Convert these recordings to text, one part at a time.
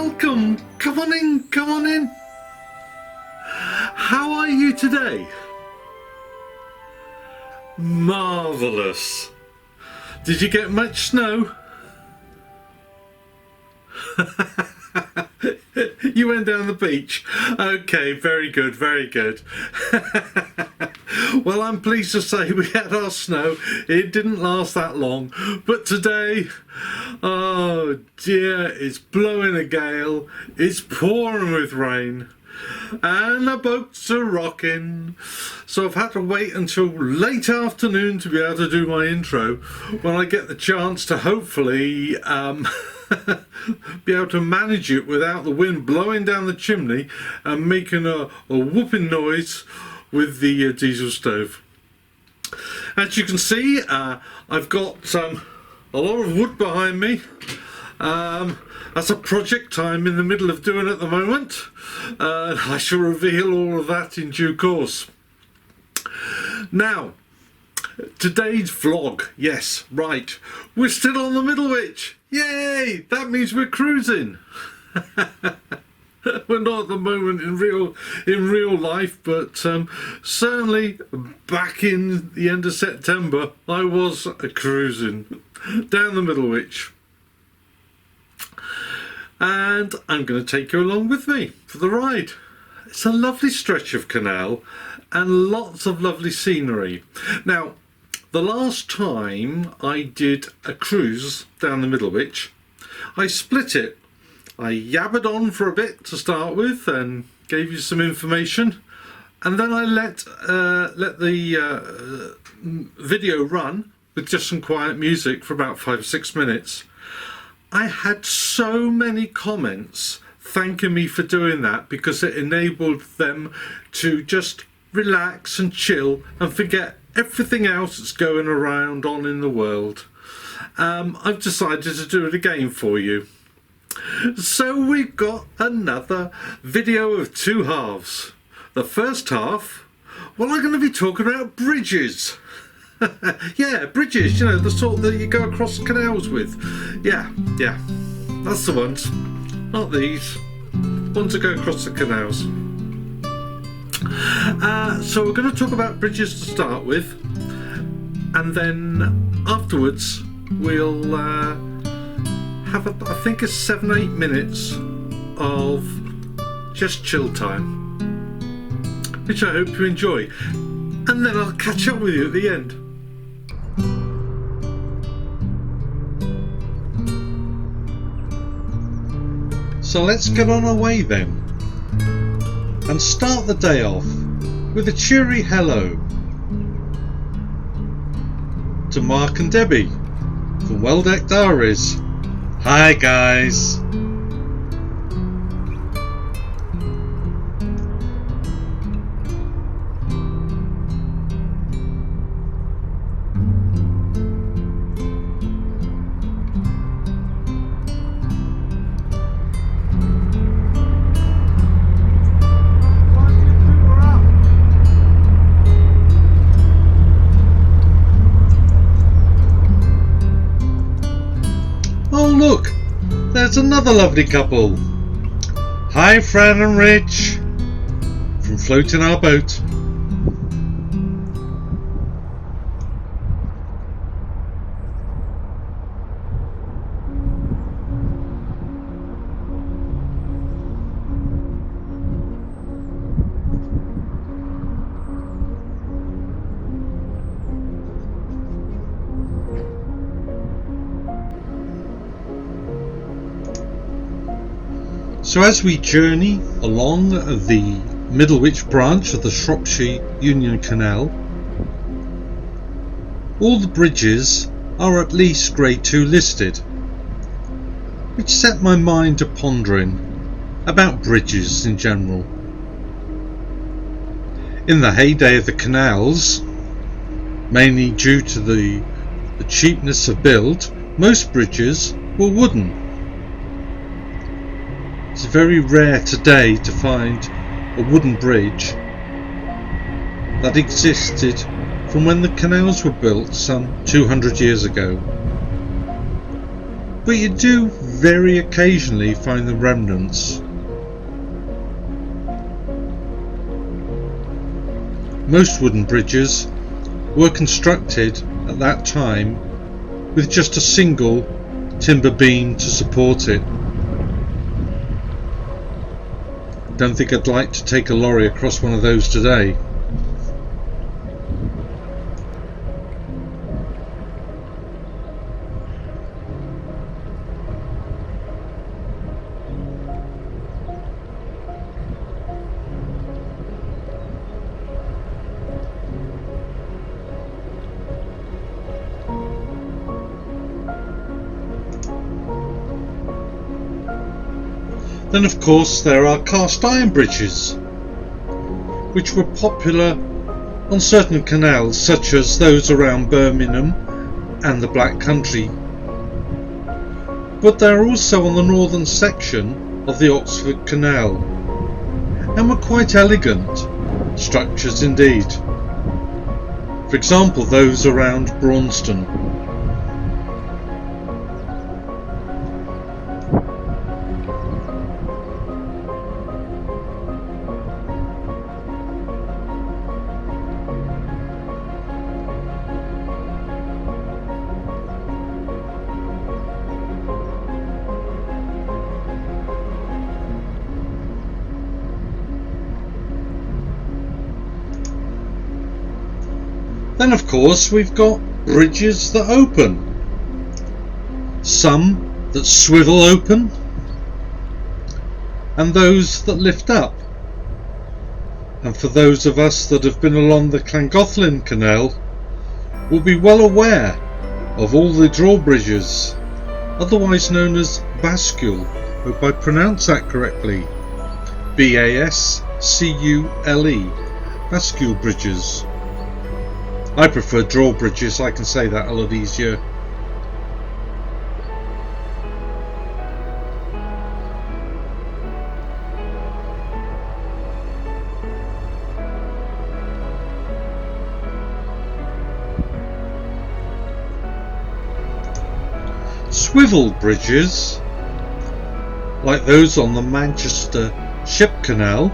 welcome. Come on in, come on in. How are you today? Marvellous. Did you get much snow? You went down the beach. Okay, very good, very good. Well, I'm pleased to say we had our snow. It didn't last that long, but today, oh dear, it's blowing a gale, it's pouring with rain, and the boats are rocking. So I've had to wait until late afternoon to be able to do my intro, when I get the chance to hopefully be able to manage it without the wind blowing down the chimney and making a whooping noise with the diesel stove. As you can see, I've got a lot of wood behind me. That's a project I'm in the middle of doing at the moment. I shall reveal all of that in due course. Now, today's vlog, yes, right, we're still on the Middlewich. Yay! That means we're cruising. We're not at the moment in real life, but certainly back in the end of September, I was cruising down the Middlewich. And I'm going to take you along with me for the ride. It's a lovely stretch of canal and lots of lovely scenery. Now, the last time I did a cruise down the Middlewich, I split it. I yabbered on for a bit to start with and gave you some information, and then I let the video run with just some quiet music for about 5-6 minutes. I had so many comments thanking me for doing that because it enabled them to just relax and chill and forget everything else that's going around on in the world. I've decided to do it again for you. So we've got another video of two halves. The first half, well, I'm going to be talking about bridges. Yeah, bridges, you know, the sort that you go across canals with. Yeah, that's the ones. Not these. Ones that go across the canals. So we're going to talk about bridges to start with, and then afterwards we'll have I think a 7-8 minutes of just chill time, which I hope you enjoy, and then I'll catch up with you at the end. So let's get on our way then, and start the day off with a cheery hello to Mark and Debbie from Well-Decked Diaries. Hi guys. Look, there's another lovely couple. Hi Fran and Rich from Floating Our Boat. So as we journey along the Middlewich branch of the Shropshire Union Canal, all the bridges are at least Grade 2 listed, which set my mind to pondering about bridges in general. In the heyday of the canals, mainly due to the cheapness of build, most bridges were wooden. It's very rare today to find a wooden bridge that existed from when the canals were built some 200 years ago. But you do very occasionally find the remnants. Most wooden bridges were constructed at that time with just a single timber beam to support it. Don't think I'd like to take a lorry across one of those today. Then of course there are cast iron bridges, which were popular on certain canals such as those around Birmingham and the Black Country, but they're also on the northern section of the Oxford Canal and were quite elegant structures indeed. For example, those around Braunston. Then of course we've got bridges that open, some that swivel open and those that lift up. And for those of us that have been along the Llangollen Canal will be well aware of all the drawbridges, otherwise known as bascule. Hope I pronounce that correctly. B-A-S-C-U-L-E, bascule bridges. I prefer drawbridges, I can say that a lot easier. Swivel bridges, like those on the Manchester Ship Canal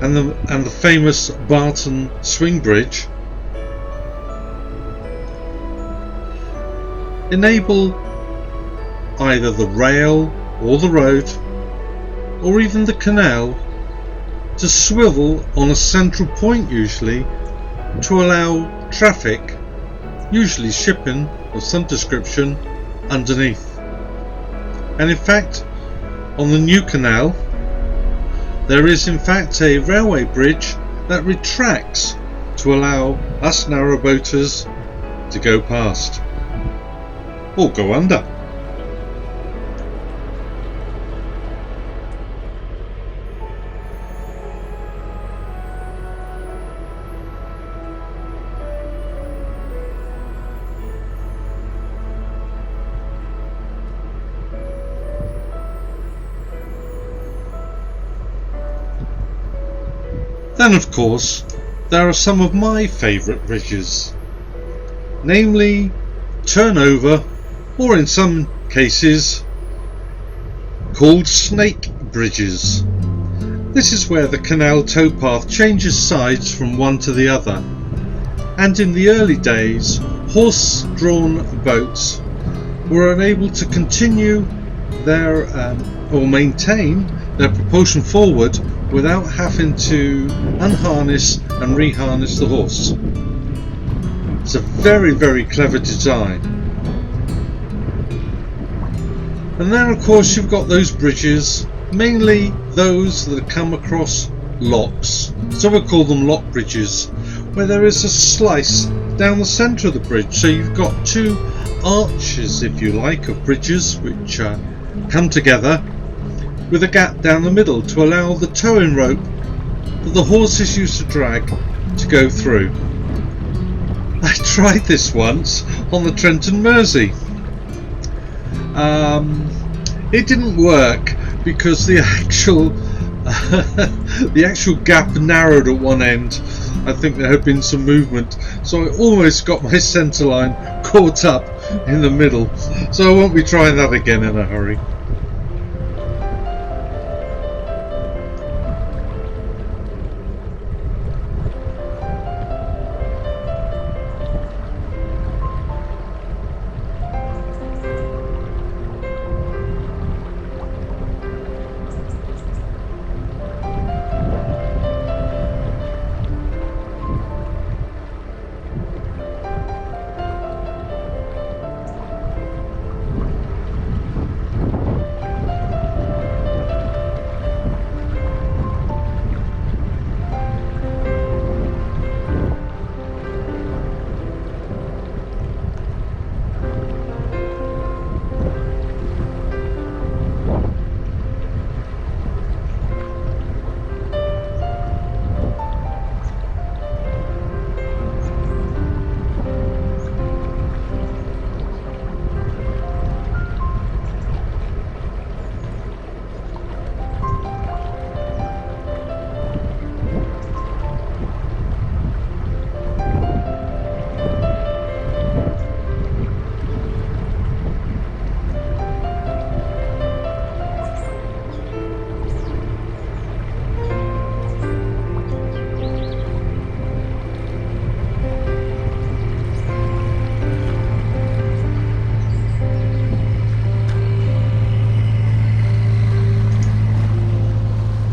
and the famous Barton Swing Bridge, enable either the rail or the road or even the canal to swivel on a central point, usually to allow traffic, usually shipping of some description, underneath. And in fact, on the new canal there is in fact a railway bridge that retracts to allow us narrowboaters to go past or go under. Then of course there are some of my favourite bridges, namely turnover, or in some cases called snake bridges. This is where the canal towpath changes sides from one to the other, and in the early days horse-drawn boats were unable to continue their or maintain their propulsion forward without having to unharness and reharness the horse. It's a very, very clever design. And then of course you've got those bridges, mainly those that come across locks, so we call them lock bridges, where there is a slice down the centre of the bridge, so you've got two arches, if you like, of bridges which come together with a gap down the middle to allow the towing rope that the horses used to drag to go through. I tried this once on the Trent and Mersey. It didn't work because the actual gap narrowed at one end. I think there had been some movement, so I almost got my centre line caught up in the middle, so I won't be trying that again in a hurry.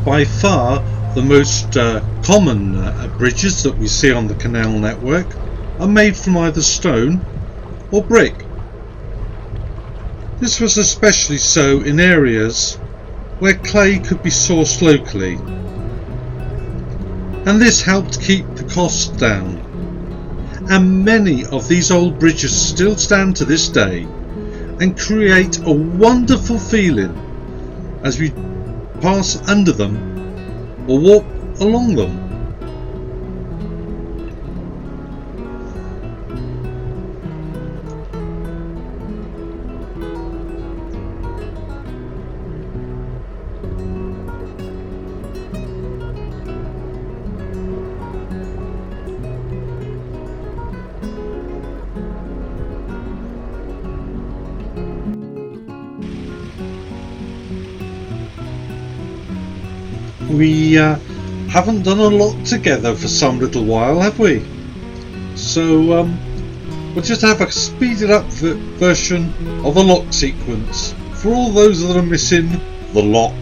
By far the most common bridges that we see on the canal network are made from either stone or brick. This was especially so in areas where clay could be sourced locally, and this helped keep the costs down. And many of these old bridges still stand to this day and create a wonderful feeling as we pass under them or walk along them. We haven't done a lot together for some little while, have we? So we'll just have a speeded up version of the lock sequence for all those that are missing the lock.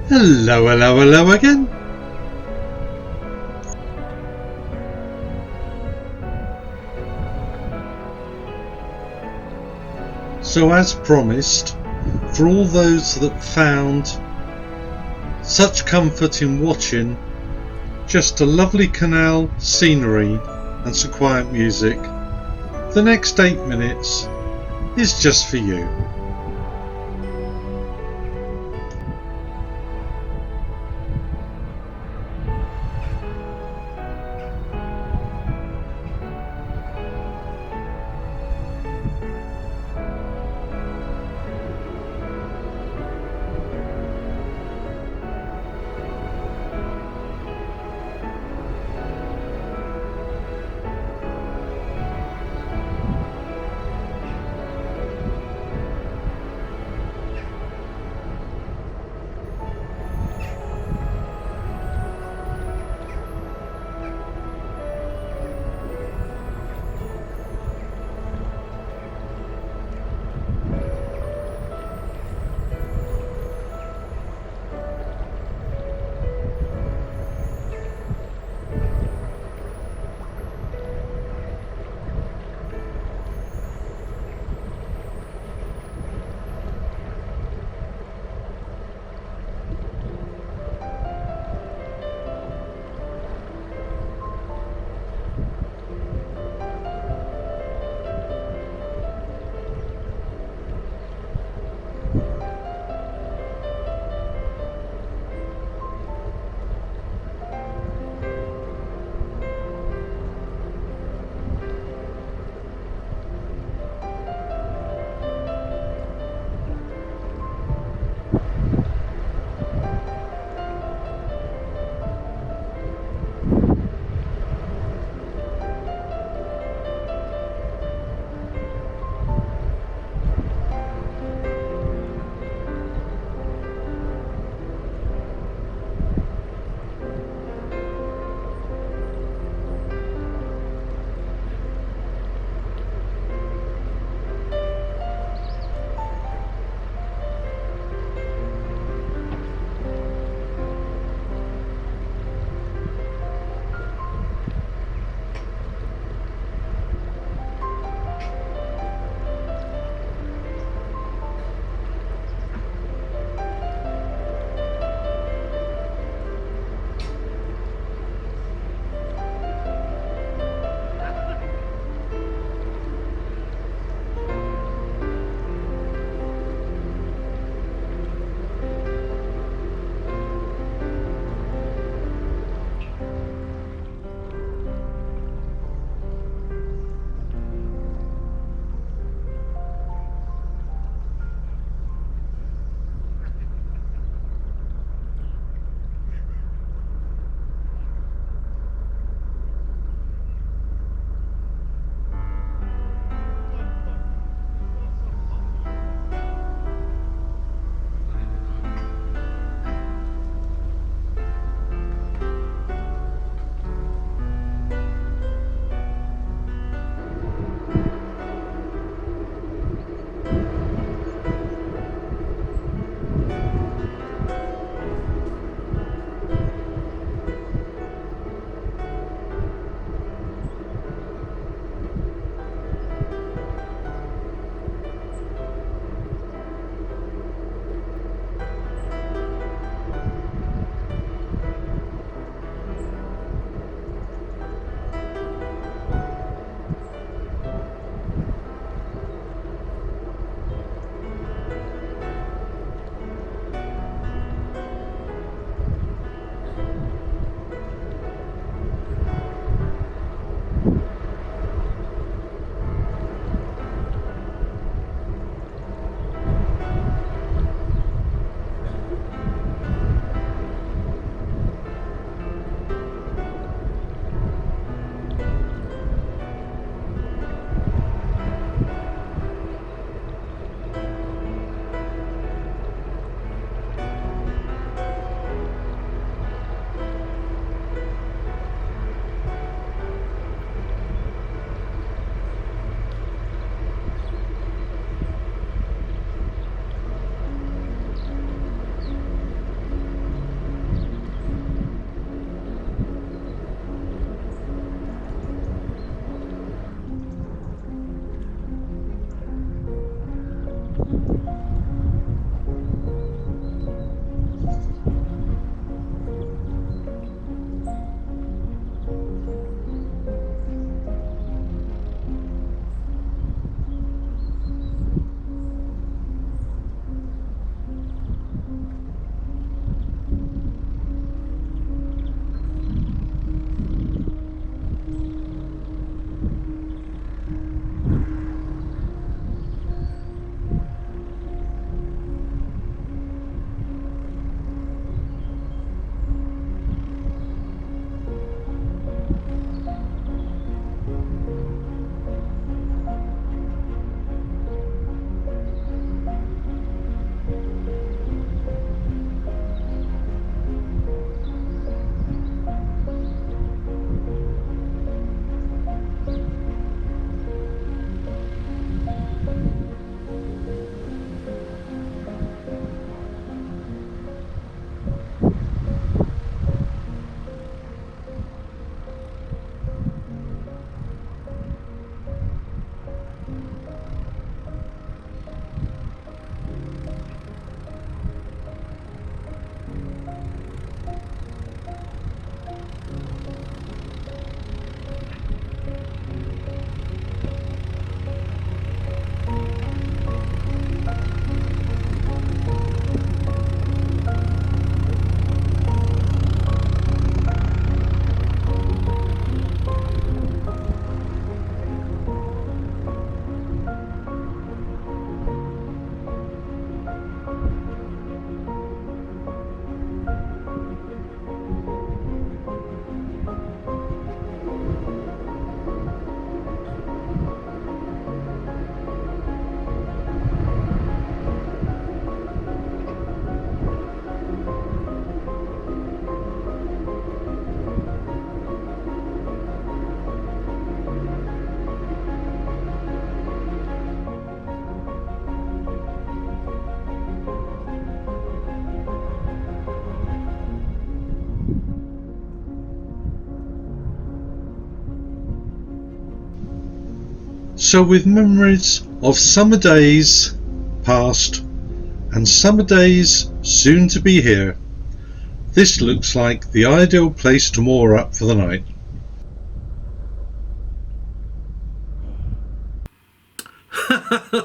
Hello, hello, hello again. So as promised, for all those that found such comfort in watching just a lovely canal scenery and some quiet music, the next 8 minutes is just for you. So with memories of summer days past and summer days soon to be here, this looks like the ideal place to moor up for the night.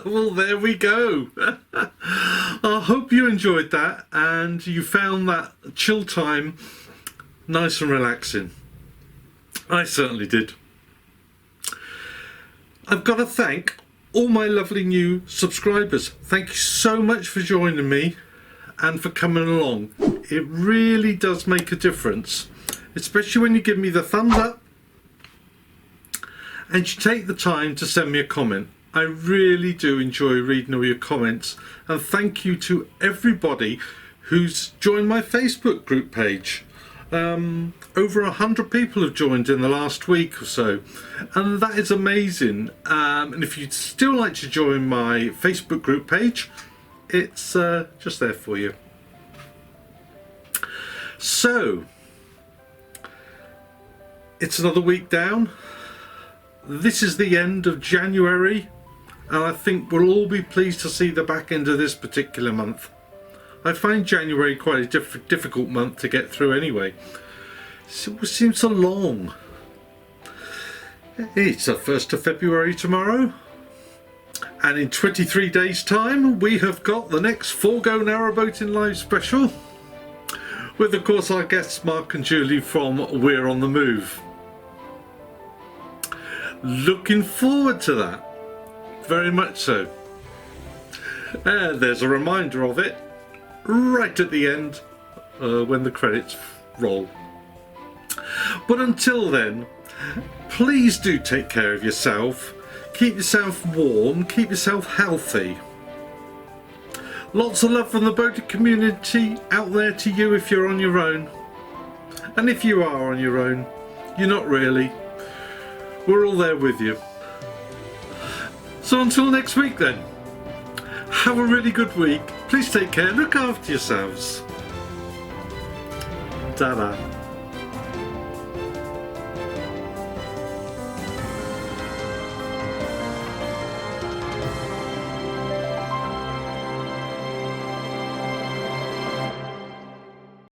Well, there we go. I hope you enjoyed that and you found that chill time nice and relaxing. I certainly did. I've got to thank all my lovely new subscribers. Thank you so much for joining me and for coming along. It really does make a difference, especially when you give me the thumbs up and you take the time to send me a comment. I really do enjoy reading all your comments, and thank you to everybody who's joined my Facebook group page. Over 100 people have joined in the last week or so, and that is amazing. And if you'd still like to join my Facebook group page, it's just there for you. So it's another week down. This is the end of January, and I think we'll all be pleased to see the back end of this particular month. I find January quite a difficult month to get through anyway. It seems so long. It's the 1st of February tomorrow, and in 23 days time we have got the next Forgo Narrowboating Live special with, of course, our guests Mark and Julie from We're on the Move. Looking forward to that, very much so. There's a reminder of it right at the end when the credits roll. But until then, please do take care of yourself, keep yourself warm, keep yourself healthy. Lots of love from the boating community out there to you if you're on your own. And if you are on your own, you're not really. We're all there with you. So until next week then, have a really good week. Please take care, look after yourselves. Ta-da.